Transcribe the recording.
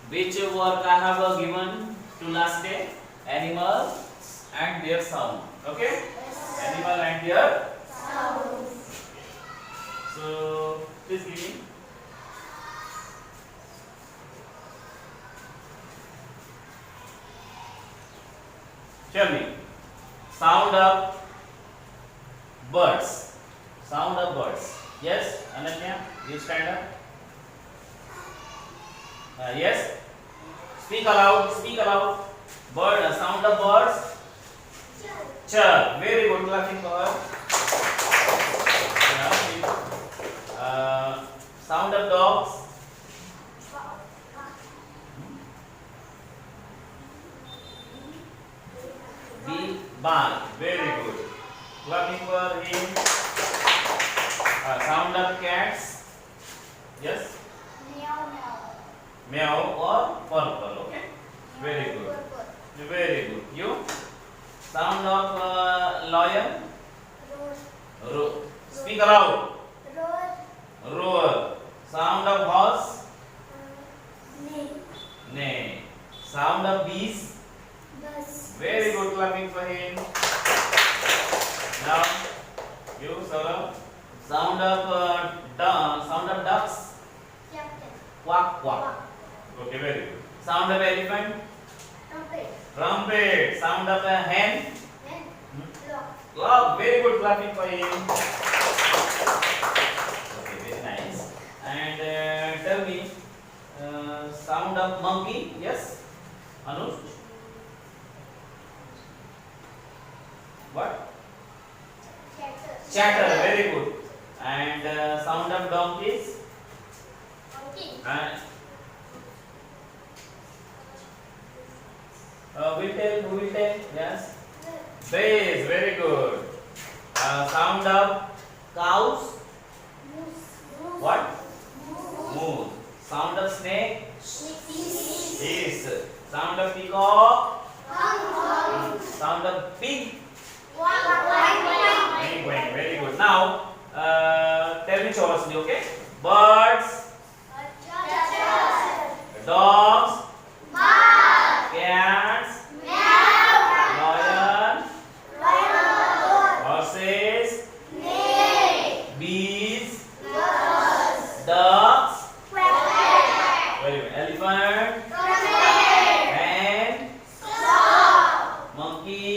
Which work I have given to last day? Animals and their sound. Okay? Animal and their sound. So please give me. Tell me. Sound of birds. Sound of birds. Yes, Ananya, you stand up. Yes. Speak aloud. Speak aloud. Bird. Sound of birds. Chirp. Very good. Clapping for her. Sound of dogs. Bark. Very good. Clapping for him. Sound of cats. Yes. Meow meow. Meow or purple. Okay. Very good. Very good. You. Sound of lion. Roar. Speak aloud. Roar. Roar. Sound of horse. Neigh. Neigh. Sound of bees. Buzz. Very good. Clapping for him. Now you, Saurabh. Sound of ducks. Captain. Quack quack. Okay, very good. Sound of elephant. Trumpet. Trumpet. Sound of a hen. Hen. Clock. Clock. Very good. Clapping for him. Okay, very nice. And tell me, sound of monkey. Yes, Anush. What? Chatter. Chatter. Very good. And sound of donkeys. Monkey. And who will tell? Yes. Bass. Very good. Sound of cows. Moose. What? Moose. Moose. Sound of snake. Snake. Yes. Sound of peacock. Hung. Sound of pig. Quack. Wing, wing. Very good. Now, tell me chorusly, okay? Birds, dogs, cats, lion, horses, bees, ducks, very good. Elephant, hen, monkey,